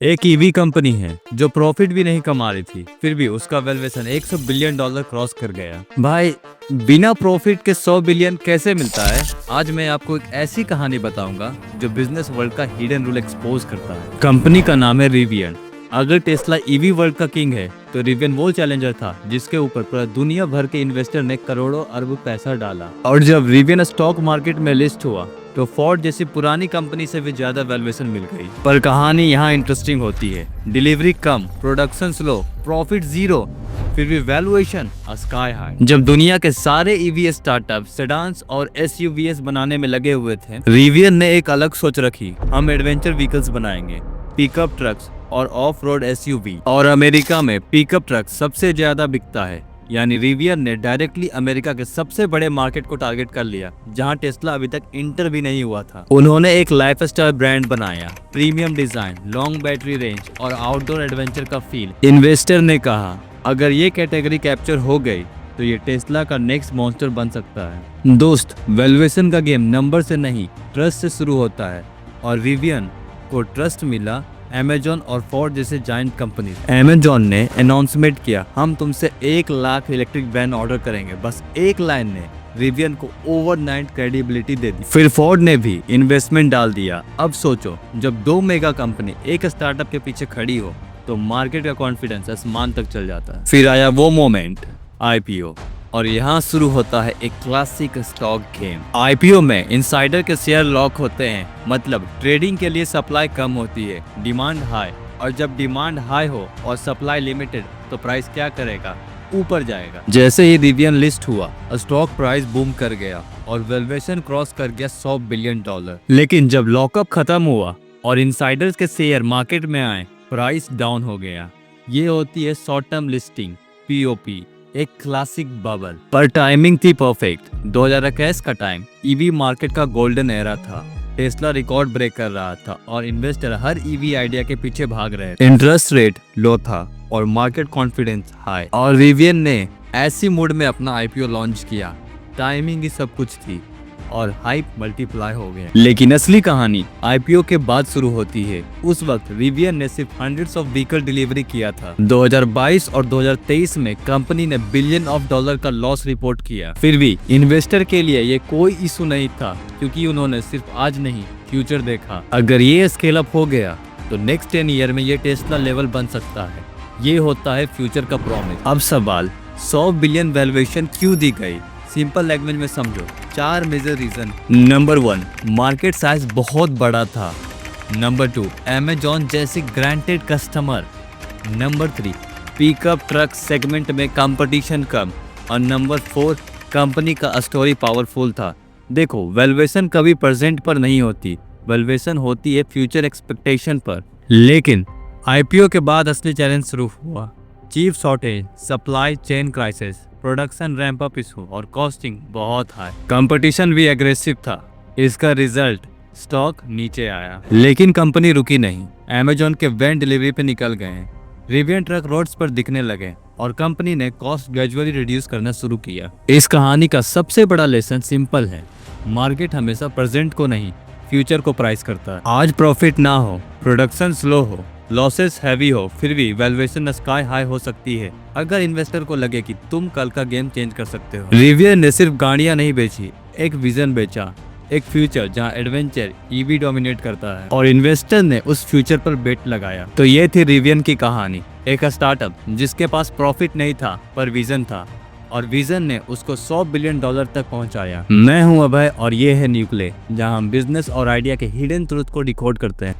एक EV company है जो प्रॉफिट भी नहीं कमा रही थी, फिर भी उसका वैल्यूएशन $100 बिलियन क्रॉस कर गया। भाई, बिना प्रॉफिट के 100 बिलियन कैसे मिलता है? आज मैं आपको एक ऐसी कहानी बताऊंगा जो बिजनेस वर्ल्ड का हिडन रूल एक्सपोज करता है। कंपनी का नाम है रिवियन। अगर टेस्ला ईवी वर्ल्ड का किंग है तो रिवियन वो चैलेंजर था जिसके ऊपर पूरा दुनिया भर के इन्वेस्टर ने करोड़ों अरब पैसा डाला। और जब रिवियन स्टॉक मार्केट में लिस्ट हुआ तो फोर्ड जैसी पुरानी कंपनी से भी ज्यादा वैल्यूएशन मिल गई। पर कहानी यहाँ इंटरेस्टिंग होती है। डिलीवरी कम, प्रोडक्शन स्लो, प्रॉफिट जीरो, फिर भी वैल्यूएशन स्काई हाई। जब दुनिया के सारे ईवी स्टार्टअप सेडान्स और एसयूवीएस बनाने में लगे हुए थे, रिवियन ने एक अलग सोच रखी। हम एडवेंचर व्हीकल्स बनाएंगे, पिकअप ट्रक्स और ऑफ रोड एसयूवी। और अमेरिका में पिकअप ट्रक सबसे ज्यादा बिकता है, यानी रिवियन ने डायरेक्टली अमेरिका के सबसे बड़े मार्केट को टारगेट कर लिया, जहां टेस्ला अभी तक इंटर भी नहीं हुआ था। उन्होंने एक लाइफस्टाइल ब्रांड बनाया, premium design, long battery range और आउटडोर एडवेंचर का फील। इन्वेस्टर ने कहा, अगर ये कैटेगरी कैप्चर हो गई तो ये टेस्ला का नेक्स्ट मॉन्स्टर बन सकता है। दोस्त, वैल्यूएशन का गेम नंबर से नहीं, ट्रस्ट से शुरू होता है। और रिवियन को ट्रस्ट मिला अमेजॉन और फोर्ड जैसे जायंट कंपनी। अमेजॉन ने अनाउंसमेंट किया, हम तुमसे 1 लाख इलेक्ट्रिक वैन ऑर्डर करेंगे। बस एक लाइन ने रिवियन को ओवरनाइट क्रेडिबिलिटी दे दी। फिर फोर्ड ने भी इन्वेस्टमेंट डाल दिया। अब सोचो, जब 2 मेगा कंपनी एक स्टार्टअप के पीछे खड़ी हो तो मार्केट का कॉन्फिडेंस आसमान तक चल जाता है। फिर आया वो मोमेंट, आईपीओ। और यहाँ शुरू होता है एक क्लासिक स्टॉक गेम। आईपीओ में इनसाइडर के शेयर लॉक होते हैं, मतलब ट्रेडिंग के लिए सप्लाई कम होती है, डिमांड हाई। और जब डिमांड हाई हो और सप्लाई लिमिटेड तो प्राइस क्या करेगा? ऊपर जाएगा। जैसे ही रिवियन लिस्ट हुआ, स्टॉक प्राइस बूम कर गया और वैल्यूएशन क्रॉस कर गया $100 बिलियन। लेकिन जब लॉकअप खत्म हुआ और इनसाइडर्स के शेयर मार्केट में आए, प्राइस डाउन हो गया। ये होती है शॉर्ट टर्म लिस्टिंग, पीओपी, एक क्लासिक बबल। पर टाइमिंग थी परफेक्ट। 2021 का टाइम ईवी मार्केट का गोल्डन एरा था। टेस्ला रिकॉर्ड ब्रेक कर रहा था और इन्वेस्टर हर ईवी आइडिया के पीछे भाग रहे थे। इंटरेस्ट रेट लो था और मार्केट कॉन्फिडेंस हाई। और रिवियन ने ऐसी मूड में अपना आईपीओ लॉन्च किया। टाइमिंग ही सब कुछ थी और हाइप मल्टीप्लाई हो गया। लेकिन असली कहानी आईपीओ के बाद शुरू होती है। उस वक्त रिवियन ने सिर्फ हंड्रेड्स ऑफ व्हीकल डिलीवरी किया था। 2022 और 2023 में कंपनी ने $बिलियन का लॉस रिपोर्ट किया। फिर भी इन्वेस्टर के लिए ये कोई इशू नहीं था, क्योंकि उन्होंने सिर्फ आज नहीं, फ्यूचर देखा। अगर ये स्केल अप हो गया तो नेक्स्ट 10 ईयर में ये टेस्ला लेवल बन सकता है। ये होता है फ्यूचर का प्रॉमिस। अब सवाल, 100 बिलियन वैल्यूएशन क्यों दी गई? सिंपल लैंग्वेज में समझो, 4 major reason. Number 1, market size बहुत बड़ा था। नंबर 2, अमेजॉन जैसे granted customer. Number 3, pickup truck segment में कंपटीशन कम। और नंबर 4, कंपनी का स्टोरी पावरफुल था। देखो, वैल्यूएशन कभी प्रेजेंट पर नहीं होती, वैल्यूएशन होती है फ्यूचर एक्सपेक्टेशन पर। लेकिन आईपीओ के बाद असली चैलेंज शुरू हुआ। Chip shortage, supply chain crisis, production ramp up issue और कॉस्टिंग बहुत हाई। कंपटीशन भी एग्रेसिव था। इसका रिजल्ट, स्टॉक नीचे आया। लेकिन कंपनी रुकी नहीं। अमेजॉन के वैन डिलीवरी पे निकल गए, रिवियन ट्रक रोड्स पर दिखने लगे और कंपनी ने कॉस्ट ग्रेजुअली रिड्यूस करना शुरू किया। इस कहानी का सबसे बड़ा लेसन सिंपल है, मार्केट हमेशा प्रेजेंट को नहीं, फ्यूचर को प्राइस करता है। आज प्रॉफिट ना हो, प्रोडक्शन स्लो हो, लॉसेस हैवी हो, फिर भी वैल्यूएशन स्काई हाई हो सकती है, अगर इन्वेस्टर को लगे कि तुम कल का गेम चेंज कर सकते हो। रिवियन ने सिर्फ गाड़ियां नहीं बेची, एक विजन बेचा, एक फ्यूचर जहां एडवेंचर ईवी डोमिनेट करता है। और इन्वेस्टर ने उस फ्यूचर पर बेट लगाया। तो ये थी रिवियन की कहानी, एक स्टार्टअप जिसके पास प्रॉफिट नहीं था पर विजन था, और विजन ने उसको $100 बिलियन तक पहुंचाया। मैं हूं अभय और ये है न्यूक्ले, जहां हम बिजनेस और आइडिया के हिडन ट्रुथ को डिकोड करते हैं।